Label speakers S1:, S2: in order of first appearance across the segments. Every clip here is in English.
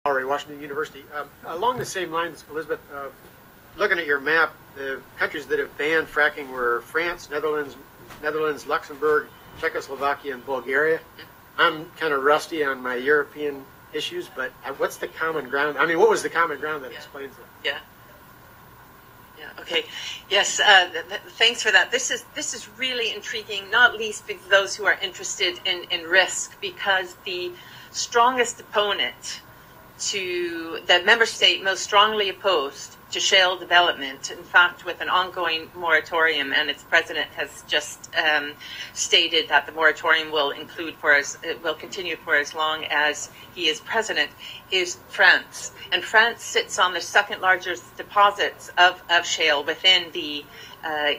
S1: Washington University. Along the same lines, Elizabeth, looking at your map, the countries that have banned fracking were France, Netherlands, Luxembourg, Czechoslovakia, and Bulgaria. I'm kind of rusty on my European issues, but what's the common ground? I mean, what was the common ground that explains it?
S2: Yeah. Okay. Yes. Thanks for that. This is really intriguing, not least for those who are interested in risk, because the strongest opponent to the member state most strongly opposed to shale development, in fact, with an ongoing moratorium, and its president has just stated that the moratorium will continue for as long as he is president, is France. And France sits on the second largest deposits of shale within the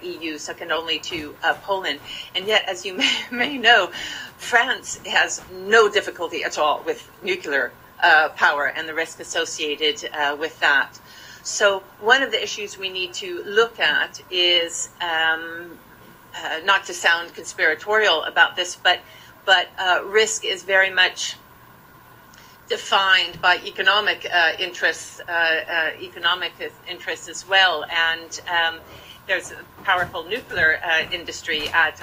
S2: EU, second only to Poland. And yet, as you may know, France has no difficulty at all with nuclear power and the risk associated with that. So one of the issues we need to look at is, not to sound conspiratorial about this, but risk is very much defined by economic interests as well, and there's a powerful nuclear industry at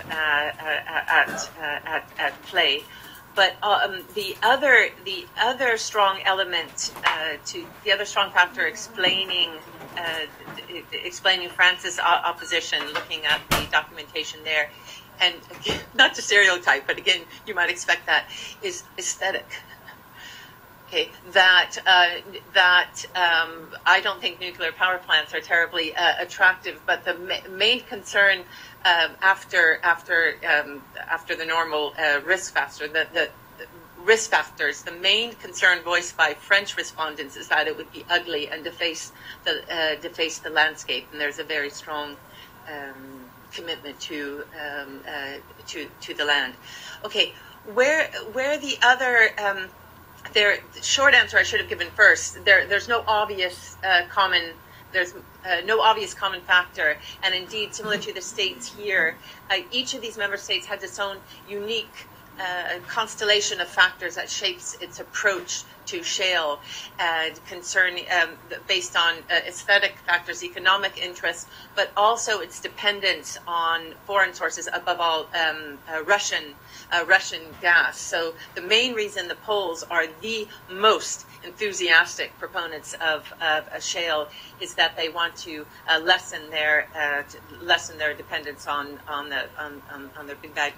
S2: play. But the other strong element, the other strong factor explaining France's opposition, looking at the documentation there, and not to stereotype, but again, you might expect that, is aesthetic. Okay, that I don't think nuclear power plants are terribly attractive, but the main concern after the normal risk factor, the risk factors, the main concern voiced by French respondents is that it would be ugly and deface the landscape, and there's a very strong commitment to the land. Okay, where the other the short answer I should have given first. There's no obvious common. There's no obvious common factor, and indeed, similar to the states here, each of these member states has its own unique constellation of factors that shapes its approach to shale, concerning based on aesthetic factors, economic interests, but also its dependence on foreign sources, above all Russian gas. So the main reason the Poles are the most enthusiastic proponents of shale is that they want to lessen their dependence on the big bad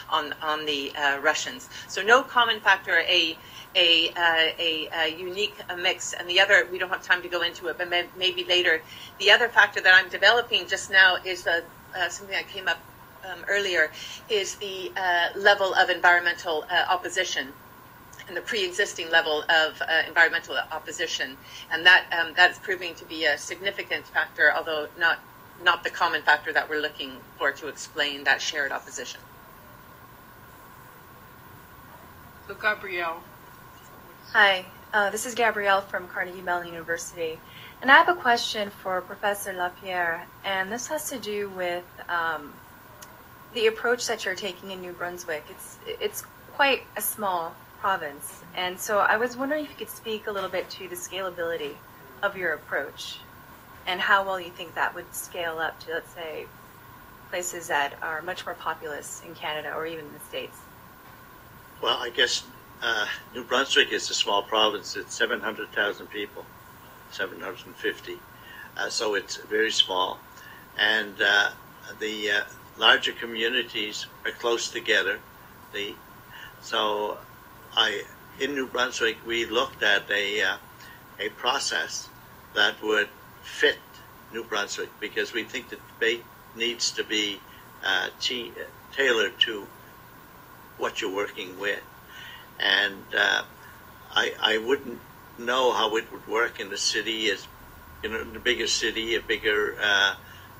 S2: on the Russians. So no common factor, a unique mix, and the other, we don't have time to go into it, but maybe later. The other factor that I'm developing just now is something that came up earlier, is the level of environmental opposition, and the pre-existing level of environmental opposition, and that is proving to be a significant factor, although not the common factor that we're looking for to explain that shared opposition.
S3: So Gabrielle.
S4: Hi, this is Gabrielle from Carnegie Mellon University, and I have a question for Professor LaPierre, and this has to do with the approach that you're taking in New Brunswick. It's quite a small province, and so I was wondering if you could speak a little bit to the scalability of your approach and how well you think that would scale up to, let's say, places that are much more populous in Canada or even in the States.
S5: Well, I guess New Brunswick is a small province. It's 700,000 people, 750. So it's very small. And the larger communities are close together. In New Brunswick, we looked at a process that would fit New Brunswick, because we think the debate needs to be tailored to what you're working with. And I wouldn't know how it would work in the city, in a bigger city, a bigger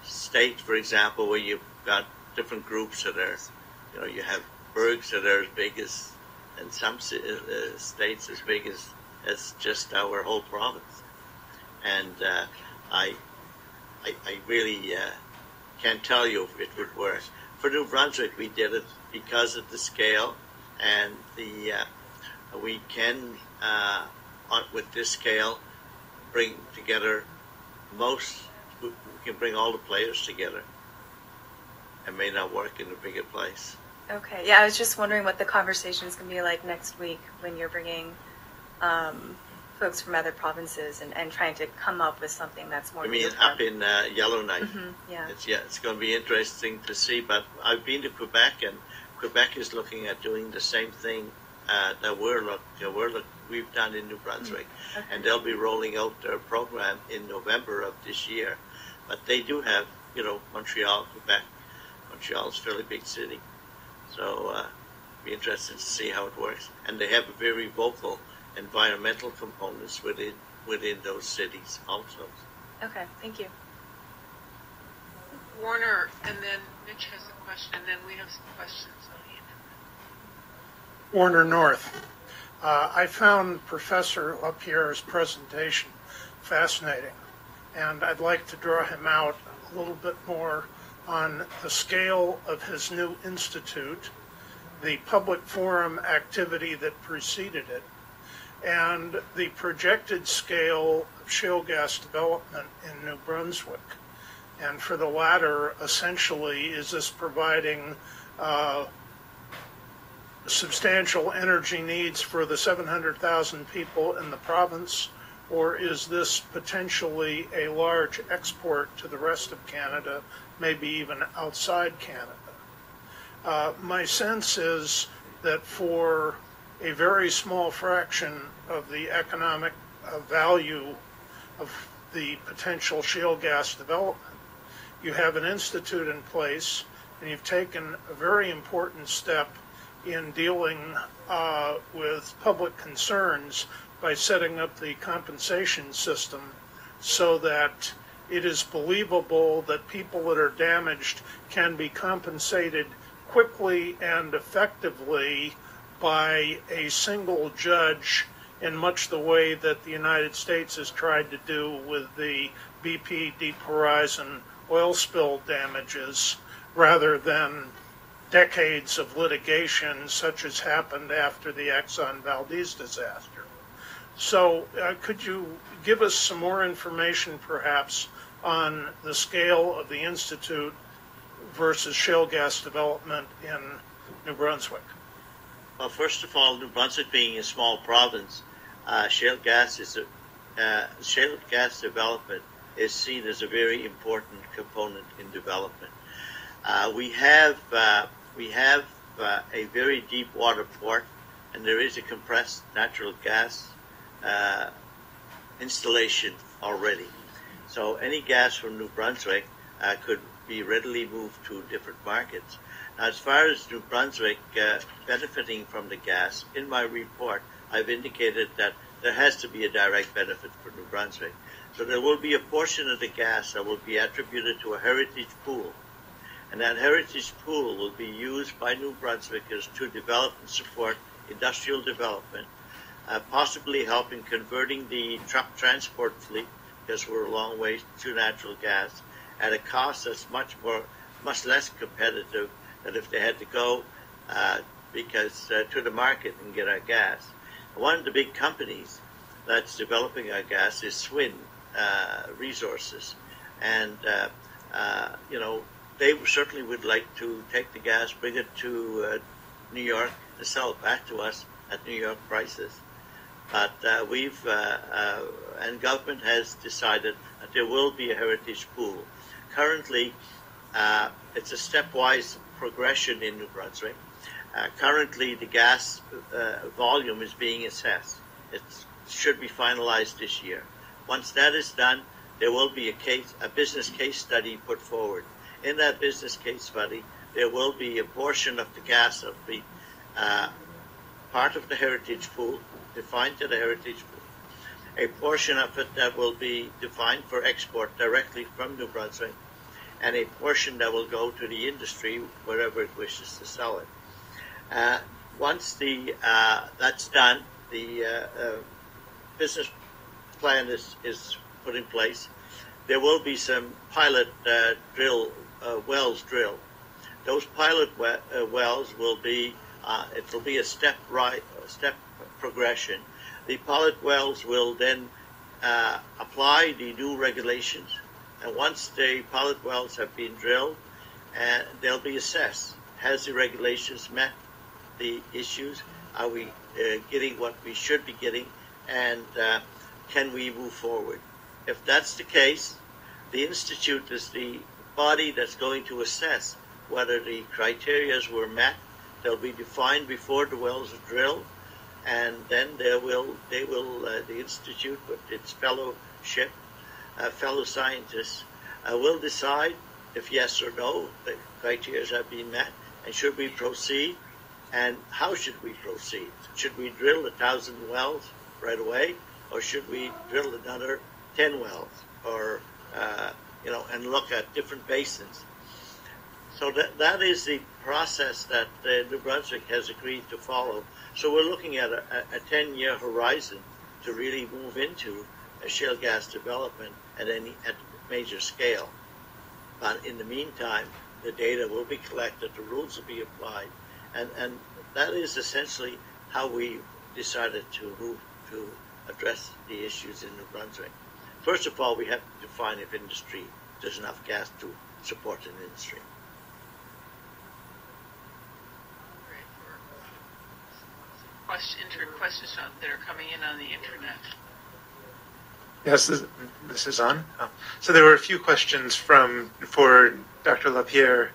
S5: state, for example, where you've got different groups that are, you have burgs that are as big as, and some states as big as just our whole province. And I really can't tell you if it would work. For New Brunswick, we did it because of the scale, and we can with this scale, bring together we can bring all the players together. It may not work in a bigger place.
S4: Okay. Yeah, I was just wondering what the conversation is going to be like next week when you're bringing folks from other provinces and trying to come up with something that's more.
S5: I mean, up in Yellowknife.
S4: Yeah.
S5: It's going to be interesting to see. But I've been to Quebec, and Quebec is looking at doing the same thing that we've done in New Brunswick,
S4: Okay.
S5: and they'll be rolling out their program in November of this year. But they do have, Montreal, Quebec. Montreal's a fairly big city, so be interested to see how it works. And they have a very vocal environmental components within those cities also.
S4: Okay. Thank you.
S3: Warner, and then Mitch has a question, and then we have some questions on the internet.
S6: Warner North. I found Professor LaPierre's presentation fascinating, and I'd like to draw him out a little bit more on the scale of his new institute, the public forum activity that preceded it, and the projected scale of shale gas development in New Brunswick. And for the latter, essentially, is this providing substantial energy needs for the 700,000 people in the province, or is this potentially a large export to the rest of Canada, maybe even outside Canada? My sense is that for a very small fraction of the economic value of the potential shale gas development, you have an institute in place, and you've taken a very important step in dealing with public concerns by setting up the compensation system so that it is believable that people that are damaged can be compensated quickly and effectively by a single judge, in much the way that the United States has tried to do with the BP Deep Horizon oil spill damages, rather than decades of litigation such as happened after the Exxon Valdez disaster. So could you give us some more information perhaps on the scale of the Institute versus shale gas development in New Brunswick?
S5: Well, first of all, New Brunswick being a small province, shale gas development is seen as a very important component in development. We have a very deep water port, and there is a compressed natural gas installation already. So any gas from New Brunswick could be readily moved to different markets. Now, as far as New Brunswick benefiting from the gas, in my report, I've indicated that there has to be a direct benefit for New Brunswick. So there will be a portion of the gas that will be attributed to a heritage pool. And that heritage pool will be used by New Brunswickers to develop and support industrial development, possibly help in converting the truck transport fleet, because we're a long way to natural gas, at a cost that's much less competitive than if they had to go to the market and get our gas. One of the big companies that's developing our gas is Swin Resources, and they certainly would like to take the gas, bring it to New York, to sell it back to us at New York prices. But and government has decided that there will be a heritage pool. Currently, it's a stepwise progression in New Brunswick. Currently, the gas volume is being assessed. It should be finalized this year. Once that is done, there will be a business case study put forward. In that business case study, there will be a portion of the gas that will be part of the heritage pool, defined to the heritage pool, a portion of it that will be defined for export directly from New Brunswick, and a portion that will go to the industry wherever it wishes to sell it. Once that's done, the business plan is put in place. There will be some pilot wells drilled. Those pilot wells will be it will be a step progression. The pilot wells will then apply the new regulations, and once the pilot wells have been drilled, they'll be assessed. Has the regulations met the issues? Are we getting what we should be getting? And can we move forward? If that's the case, the Institute is the body that's going to assess whether the criteria were met. They'll be defined before the wells are drilled, and then the Institute with its fellow scientists will decide if yes or no the criteria have been met, and should we proceed, and how should we proceed? Should we drill 1,000 wells right away, or should we drill another 10 wells, or and look at different basins? So that is the process that New Brunswick has agreed to follow. So we're looking at a 10-year horizon to really move into a shale gas development at major scale. But in the meantime, the data will be collected, the rules will be applied, and that is essentially how we decided to move to address the issues in New Brunswick. First of all, we have to define if industry there's enough gas to support an industry.
S3: Questions that are coming in on the internet.
S7: Yes, this is on. So there were a few questions for Dr. LaPierre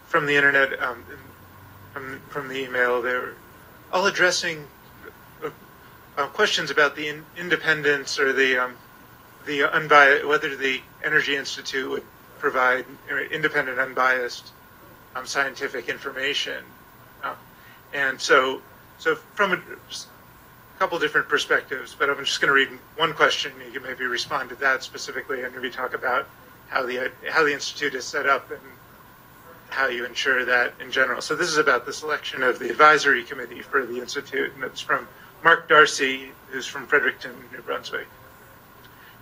S7: from the internet, from the email. They're all addressing questions about the independence or the unbiased, whether the Energy Institute would provide independent, unbiased scientific information, and so from a couple different perspectives. But I'm just going to read one question. You can maybe respond to that specifically, and maybe talk about how the institute is set up and how you ensure that in general. So this is about the selection of the advisory committee for the institute, and it's from Mark Darcy, who's from Fredericton, New Brunswick.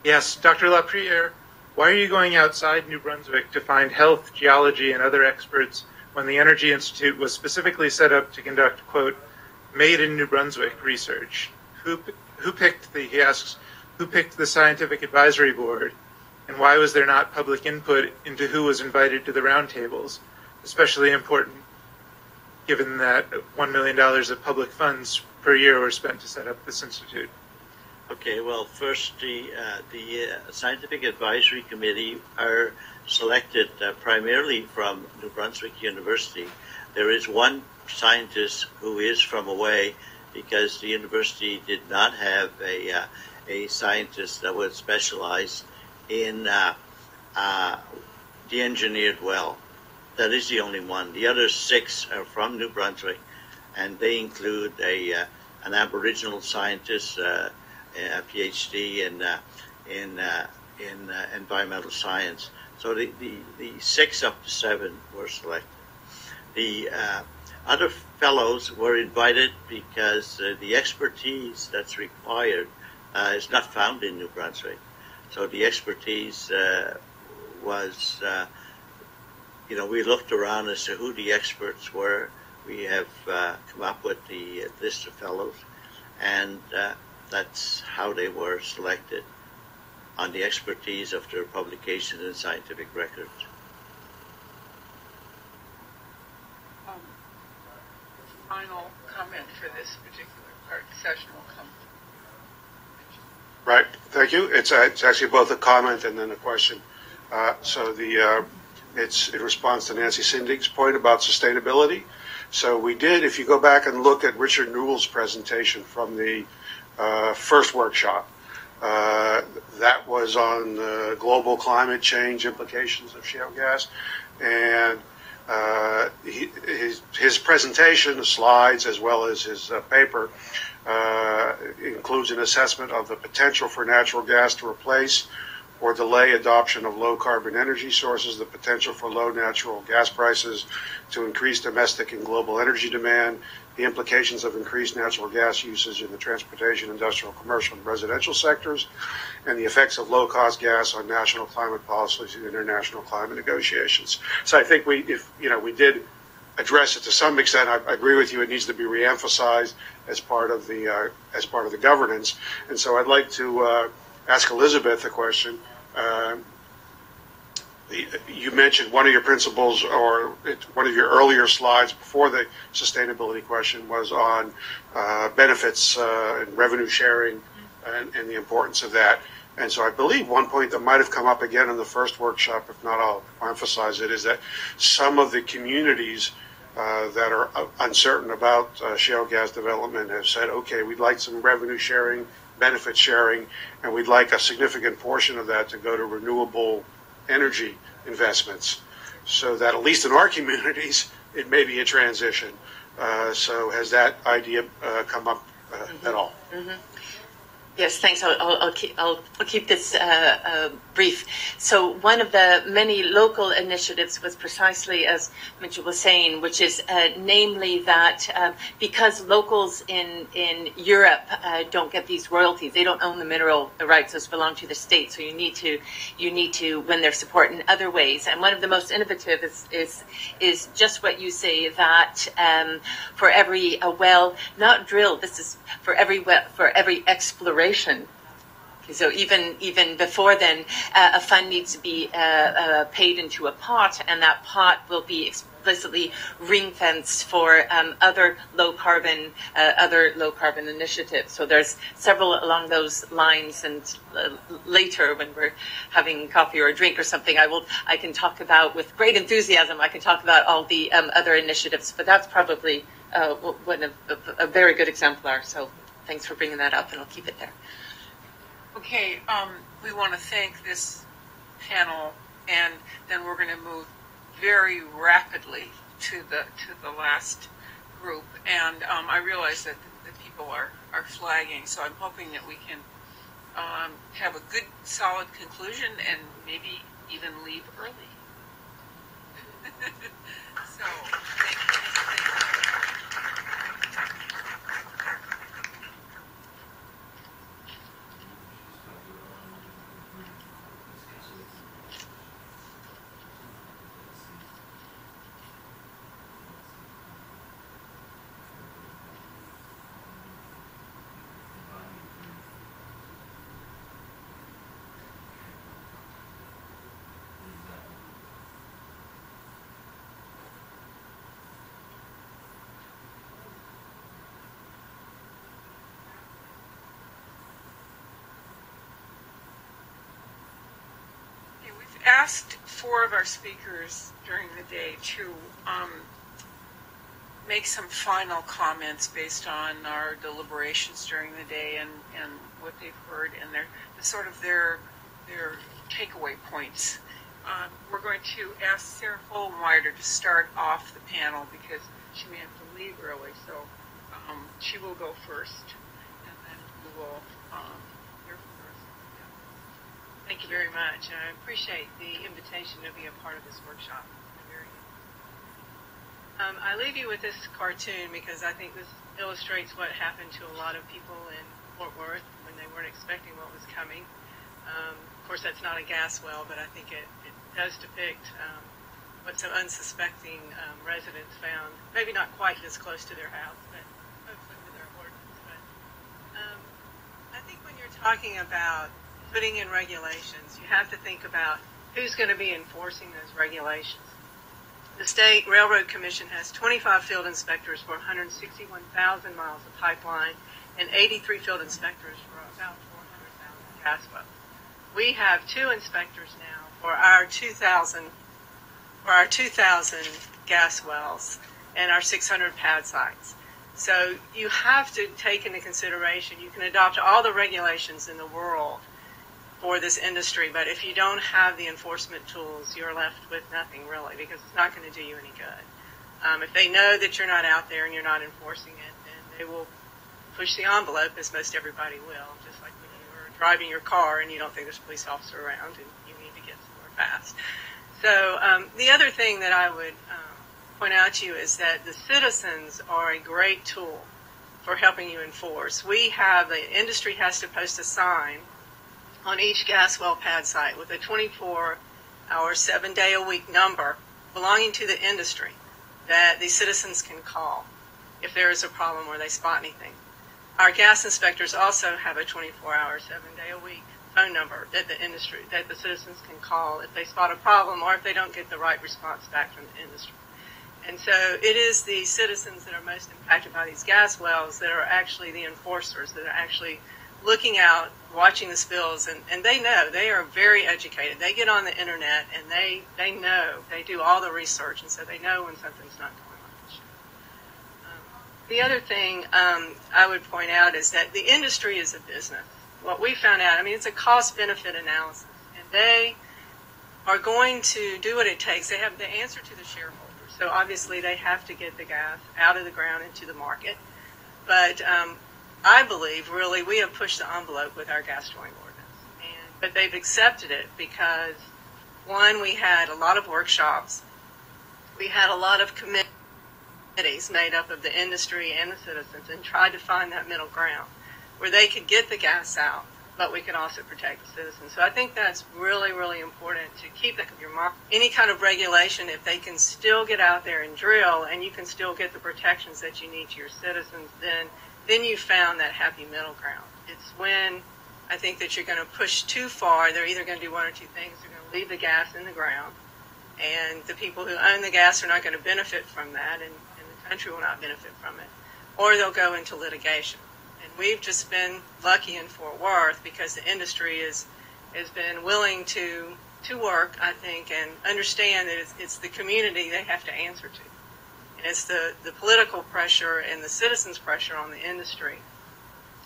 S7: Yes, Dr. LaPierre, why are you going outside New Brunswick to find health, geology, and other experts when the Energy Institute was specifically set up to conduct, quote, made in New Brunswick research? He asks, who picked the scientific advisory board, and why was there not public input into who was invited to the roundtables, especially important given that $1 million of public funds per year were spent to set up this institute?
S5: Okay, well, first, the Scientific Advisory Committee are selected primarily from New Brunswick University. There is one scientist who is from away because the university did not have a scientist that would specialize in the engineered well. That is the only one. The other 6 are from New Brunswick, and they include an Aboriginal scientist, a PhD in environmental science. So the 6 up to 7 were selected. The other fellows were invited because the expertise that's required is not found in New Brunswick. So the expertise was, we looked around as to who the experts were. We have come up with the list of fellows, and that's how they were selected, on the expertise of their publications and scientific records.
S3: Final comment for this particular part of the session will come.
S8: Right, thank you. It's actually both a comment and then a question. It's in response to Nancy Sindig's point about sustainability. So we did, if you go back and look at Richard Newell's presentation from the first workshop, that was on global climate change implications of shale gas, and his presentation, the slides, as well as his paper, includes an assessment of the potential for natural gas to replace or delay adoption of low-carbon energy sources, the potential for low natural gas prices to increase domestic and global energy demand, the implications of increased natural gas usage in the transportation, industrial, commercial, and residential sectors, and the effects of low-cost gas on national climate policies and international climate negotiations. So I think we did address it to some extent. I agree with you; it needs to be reemphasized as part of the governance. And so, I'd like to ask Elizabeth a question. You mentioned one of your principles, or one of your earlier slides before the sustainability question, was on benefits and revenue sharing and the importance of that. And so I believe one point that might have come up again in the first workshop, if not I'll emphasize it, is that some of the communities that are uncertain about shale gas development have said, okay, we'd like some revenue sharing, benefit sharing, and we'd like a significant portion of that to go to renewable energy investments, so that at least in our communities, it may be a transition. So has that idea come up at all?
S2: Mm-hmm. Yes, thanks. I'll keep this brief. So one of the many local initiatives was precisely as Mitchell was saying, which is namely that because locals in Europe don't get these royalties, they don't own the mineral rights; those belong to the state. So you need to win their support in other ways. And one of the most innovative is just what you say, that for every well not drilled, this is for every exploration. Okay, so even before then, a fund needs to be paid into a pot, and that pot will be explicitly ring-fenced for other low carbon initiatives. So there's several along those lines, and later when we're having coffee or a drink or something, I can talk about with great enthusiasm. I can talk about all the other initiatives, but that's probably one of a very good exemplar. So thanks for bringing that up, and I'll keep it there.
S3: Okay, we want to thank this panel, and then we're going to move very rapidly to the last group. And I realize that the people are flagging, so I'm hoping that we can have a good, solid conclusion and maybe even leave early. So, thank you. Asked 4 of our speakers during the day to make some final comments based on our deliberations during the day and what they've heard and their takeaway points. We're going to ask Sarah Fullenwider to start off the panel because she may have to leave early, so she will go first, and then we will hear from her.
S9: Thank you very much. I appreciate the invitation to be a part of this workshop. I leave you with this cartoon because I think this illustrates what happened to a lot of people in Fort Worth when they weren't expecting what was coming. Of course, that's not a gas well, but I think it does depict what some unsuspecting residents found. Maybe not quite this close to their house, but hopefully with their ordinance. But I think when you're talking about putting in regulations, you have to think about who's going to be enforcing those regulations. The State Railroad Commission has 25 field inspectors for 161,000 miles of pipeline and 83 field inspectors for about 400,000 gas wells. We have 2 inspectors now for our 2,000 gas wells and our 600 pad sites. So you have to take into consideration, you can adopt all the regulations in the world for this industry, but if you don't have the enforcement tools, you're left with nothing really, because it's not going to do you any good. If they know that you're not out there and you're not enforcing it, then they will push the envelope, as most everybody will, just like when you are driving your car and you don't think there's a police officer around and you need to get somewhere fast. So the other thing that I would point out to you is that the citizens are a great tool for helping you enforce. The industry has to post a sign on each gas well pad site with a 24-hour, 7-day-a-week number belonging to the industry that the citizens can call if there is a problem or they spot anything. Our gas inspectors also have a 24-hour, 7-day-a-week phone number that the citizens can call if they spot a problem or if they don't get the right response back from the industry. And so it is the citizens that are most impacted by these gas wells that are actually the enforcers, that are actually looking out, watching the spills, and they know. They are very educated. They get on the internet and they know. They do all the research, and so they know when something's not going on. The other thing I would point out is that the industry is a business. What we found out, I mean, it's a cost-benefit analysis, and they are going to do what it takes. They have the answer to the shareholders. So obviously they have to get the gas out of the ground into the market. But I believe, really, we have pushed the envelope with our gas drawing ordinance. But they've accepted it because, one, we had a lot of workshops. We had a lot of committees made up of the industry and the citizens and tried to find that middle ground where they could get the gas out, but we could also protect the citizens. So I think that's really, really important to keep that in your mind. Any kind of regulation, if they can still get out there and drill and you can still get the protections that you need to your citizens, then you found that happy middle ground. It's when I think that you're going to push too far, they're either going to do one or two things. They're going to leave the gas in the ground, and the people who own the gas are not going to benefit from that, and the country will not benefit from it. Or they'll go into litigation. And we've just been lucky in Fort Worth because the industry has been willing to work, I think, and understand that it's the community they have to answer to. And it's the political pressure and the citizens' pressure on the industry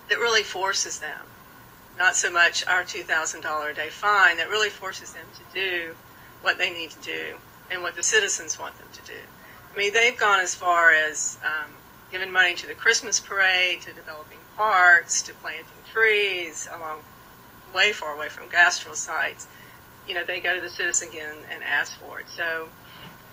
S9: that really forces them, not so much our $2,000 a day fine, that really forces them to do what they need to do and what the citizens want them to do. I mean, they've gone as far as giving money to the Christmas parade, to developing parks, to planting trees way far away from gastro sites. You know, they go to the citizen again and ask for it. So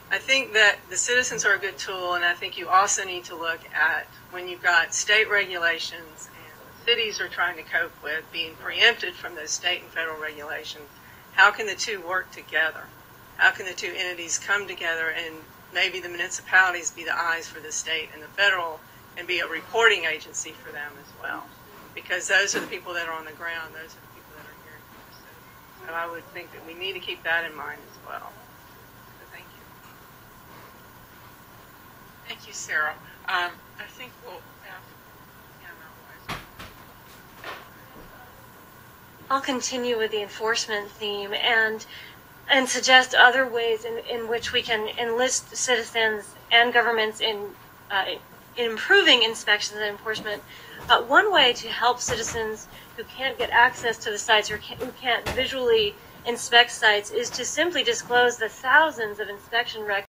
S9: I think that the citizens are a good tool, and I think you also need to look at when you've got state regulations and the cities are trying to cope with being preempted from those state and federal regulations, how can the two work together? How can the two entities come together and maybe the municipalities be the eyes for the state and the federal and be a reporting agency for them as well? Because those are the people that are on the ground. Those are the people that are hearing from the citizens. So I would think that we need to keep that in mind as well. So thank you.
S3: Thank you, Sarah. I think we'll have Anna.
S10: I'll continue with the enforcement theme and suggest other ways in which we can enlist citizens and governments in improving inspections and enforcement. One way to help citizens who can't get access to the sites or who can't visually inspect sites is to simply disclose the thousands of inspection records